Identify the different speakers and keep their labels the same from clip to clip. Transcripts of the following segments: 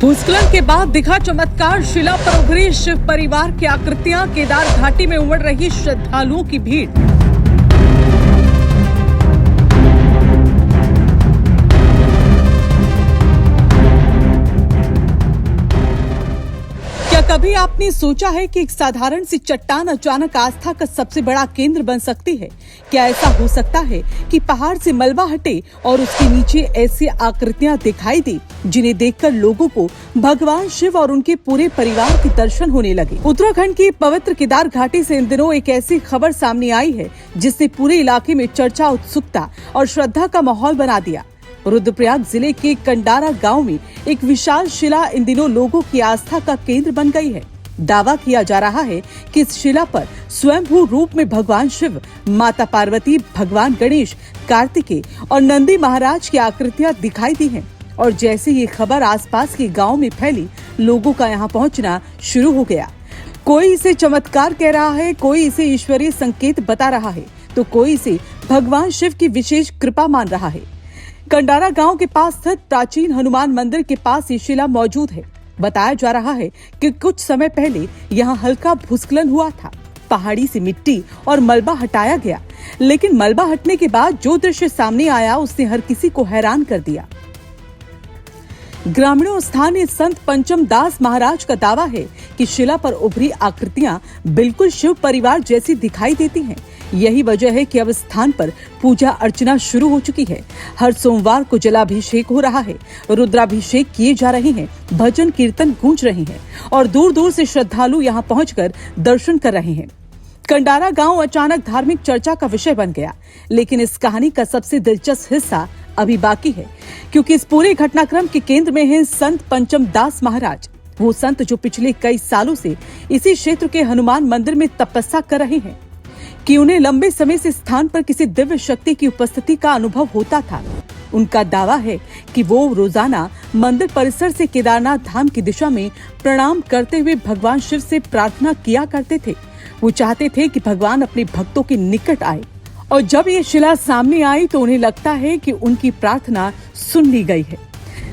Speaker 1: भूस्खलन के बाद दिखा चमत्कार, शिला पर उभरी शिव परिवार की आकृतियां, केदार घाटी में उमड़ रही श्रद्धालुओं की भीड़। क्या कभी आपने सोचा है कि एक साधारण सी चट्टान अचानक आस्था का सबसे बड़ा केंद्र बन सकती है? क्या ऐसा हो सकता है कि पहाड़ से मलबा हटे और उसके नीचे ऐसी आकृतियां दिखाई दी जिन्हें देखकर लोगों को भगवान शिव और उनके पूरे परिवार के दर्शन होने लगे? उत्तराखंड की पवित्र केदार घाटी से इन दिनों एक ऐसी खबर सामने आई है जिसने पूरे इलाके में चर्चा, उत्सुकता और श्रद्धा का माहौल बना दिया। रुद्रप्रयाग जिले के कंडारा गांव में एक विशाल शिला इन दिनों लोगों की आस्था का केंद्र बन गई है। दावा किया जा रहा है कि इस शिला पर स्वयंभू रूप में भगवान शिव, माता पार्वती, भगवान गणेश, कार्तिकेय और नंदी महाराज की आकृतियां दिखाई दी हैं। और जैसे ये खबर आसपास के गांव में फैली, लोगों का यहाँ पहुँचना शुरू हो गया। कोई इसे चमत्कार कह रहा है, कोई इसे ईश्वरीय संकेत बता रहा है, तो कोई इसे भगवान शिव की विशेष कृपा मान रहा है। कंडारा गांव के पास स्थित प्राचीन हनुमान मंदिर के पास ये शिला मौजूद है। बताया जा रहा है कि कुछ समय पहले यहाँ हल्का भूस्खलन हुआ था। पहाड़ी से मिट्टी और मलबा हटाया गया, लेकिन मलबा हटने के बाद जो दृश्य सामने आया उसने हर किसी को हैरान कर दिया। ग्रामीणों और स्थानीय संत पंचम दास महाराज का दावा है कि शिला पर उभरी आकृतियां बिल्कुल शिव परिवार जैसी दिखाई देती हैं। यही वजह है कि अब स्थान पर पूजा अर्चना शुरू हो चुकी है। हर सोमवार को जलाभिषेक हो रहा है, रुद्राभिषेक किए जा रहे हैं, भजन कीर्तन गूंज रहे हैं और दूर दूर से श्रद्धालु यहां पहुंचकर दर्शन कर रहे हैं। कंडारा गांव अचानक धार्मिक चर्चा का विषय बन गया, लेकिन इस कहानी का सबसे दिलचस्प हिस्सा अभी बाकी है, क्योंकि इस पूरे घटनाक्रम के केंद्र में हैं संत पंचम दास महाराज। वो संत जो पिछले कई सालों से इसी क्षेत्र के हनुमान मंदिर में तपस्या कर रहे हैं कि उन्हें लंबे समय से स्थान पर किसी दिव्य शक्ति की उपस्थिति का अनुभव होता था। उनका दावा है कि वो रोजाना मंदिर परिसर से केदारनाथ धाम की दिशा में प्रणाम करते हुए भगवान शिव से प्रार्थना किया करते थे। वो चाहते थे कि भगवान अपने भक्तों के निकट आए, और जब ये शिला सामने आई तो उन्हें लगता है कि उनकी प्रार्थना सुन ली गई है।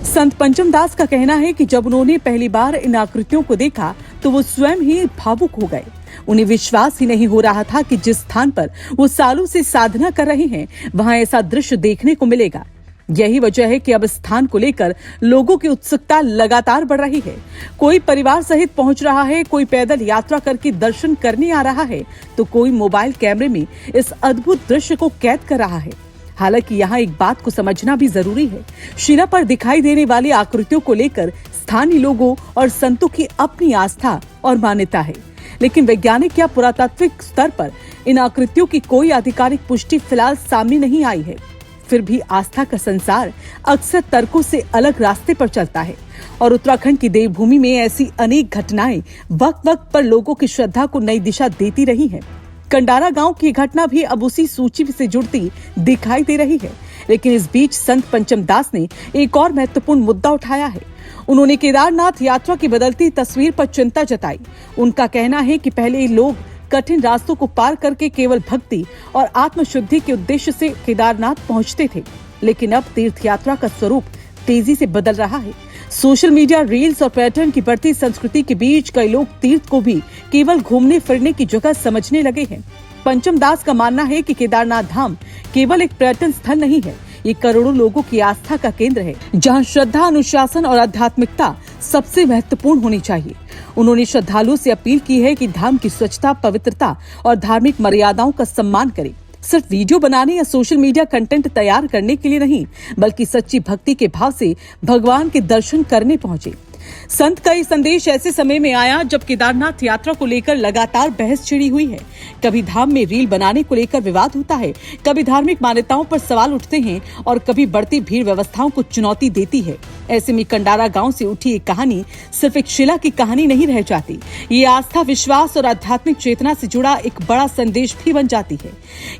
Speaker 1: संत पंचम दास का कहना है कि जब उन्होंने पहली बार इन आकृतियों को देखा तो वो स्वयं ही भावुक हो गए। उन्हें विश्वास ही नहीं हो रहा था कि जिस स्थान पर वो सालों से साधना कर रहे हैं वहां ऐसा दृश्य देखने को मिलेगा। यही वजह है कि अब स्थान को लेकर लोगों की उत्सुकता लगातार बढ़ रही है। कोई परिवार सहित पहुंच रहा है, कोई पैदल यात्रा करके दर्शन करने आ रहा है, तो कोई मोबाइल कैमरे में इस अद्भुत दृश्य को कैद कर रहा है। हालांकि यहाँ एक बात को समझना भी जरूरी है। शिला पर दिखाई देने वाली आकृतियों को लेकर स्थानीय लोगों और संतों की अपनी आस्था और मान्यता है, लेकिन वैज्ञानिक या पुरातात्विक स्तर पर इन आकृतियों की कोई आधिकारिक पुष्टि फिलहाल सामने नहीं आई है। फिर भी आस्था का संसार अक्सर तर्कों से अलग रास्ते पर चलता है, और उत्तराखंड की देवभूमि में ऐसी अनेक घटनाएं वक्त वक्त पर लोगों की श्रद्धा को नई दिशा देती रही हैं। कंडारा गांव की घटना भी अब उसी सूची से जुड़ती दिखाई दे रही है। लेकिन इस बीच संत पंचम दास ने एक और महत्वपूर्ण मुद्दा उठाया है। उन्होंने केदारनाथ यात्रा की बदलती तस्वीर पर चिंता जताई। उनका कहना है कि पहले लोग कठिन रास्तों को पार करके केवल भक्ति और आत्मशुद्धि के उद्देश्य से केदारनाथ पहुंचते थे, लेकिन अब तीर्थ यात्रा का स्वरूप तेजी से बदल रहा है। सोशल मीडिया, रील्स और पर्यटन की बढ़ती संस्कृति के बीच कई लोग तीर्थ को भी केवल घूमने फिरने की जगह समझने लगे हैं। पंचम दास का मानना है कि केदारनाथ धाम केवल एक पर्यटन स्थल नहीं है, ये करोड़ों लोगों की आस्था का केंद्र है, जहां श्रद्धा, अनुशासन और आध्यात्मिकता सबसे महत्वपूर्ण होनी चाहिए। उन्होंने श्रद्धालुओं से अपील की है कि धाम की स्वच्छता, पवित्रता और धार्मिक मर्यादाओं का सम्मान करें। सिर्फ वीडियो बनाने या सोशल मीडिया कंटेंट तैयार करने के लिए नहीं, बल्कि सच्ची भक्ति के भाव से भगवान के दर्शन करने पहुंचे। संत का ये संदेश ऐसे समय में आया जब केदारनाथ यात्रा को लेकर लगातार बहस छिड़ी हुई है। कभी धाम में रील बनाने को लेकर विवाद होता है, कभी धार्मिक मान्यताओं पर सवाल उठते हैं और कभी बढ़ती भीड़ व्यवस्थाओं को चुनौती देती है। ऐसे में कंडारा गांव से उठी एक कहानी सिर्फ एक शिला की कहानी नहीं रह जाती, ये आस्था, विश्वास और आध्यात्मिक चेतना से जुड़ा एक बड़ा संदेश भी बन जाती है।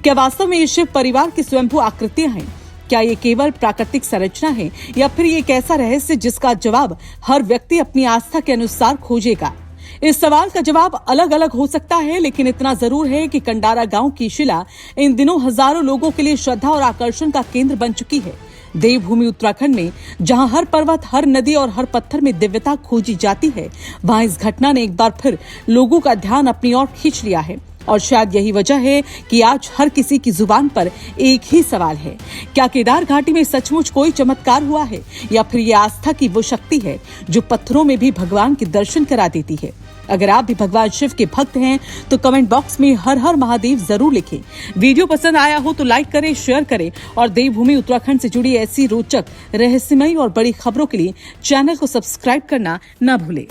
Speaker 1: क्या वास्तव में ये शिव परिवार की स्वयंभू आकृतियां हैं? क्या ये केवल प्राकृतिक संरचना है या फिर ये एक ऐसा रहस्य जिसका जवाब हर व्यक्ति अपनी आस्था के अनुसार खोजेगा? इस सवाल का जवाब अलग अलग हो सकता है, लेकिन इतना जरूर है कि कंडारा गांव की शिला इन दिनों हजारों लोगों के लिए श्रद्धा और आकर्षण का केंद्र बन चुकी है। देवभूमि उत्तराखंड में जहां हर पर्वत, हर नदी और हर पत्थर में दिव्यता खोजी जाती है, वहां इस घटना ने एक बार फिर लोगों का ध्यान अपनी ओर खींच लिया है। और शायद यही वजह है कि आज हर किसी की जुबान पर एक ही सवाल है, क्या केदार घाटी में सचमुच कोई चमत्कार हुआ है, या फिर ये आस्था की वो शक्ति है जो पत्थरों में भी भगवान के दर्शन करा देती है। अगर आप भी भगवान शिव के भक्त हैं तो कमेंट बॉक्स में हर हर महादेव जरूर लिखें। वीडियो पसंद आया हो तो लाइक करें, शेयर करें और देवभूमि उत्तराखंड से जुड़ी ऐसी रोचक, रहस्यमयी और बड़ी खबरों के लिए चैनल को सब्सक्राइब करना न भूलें।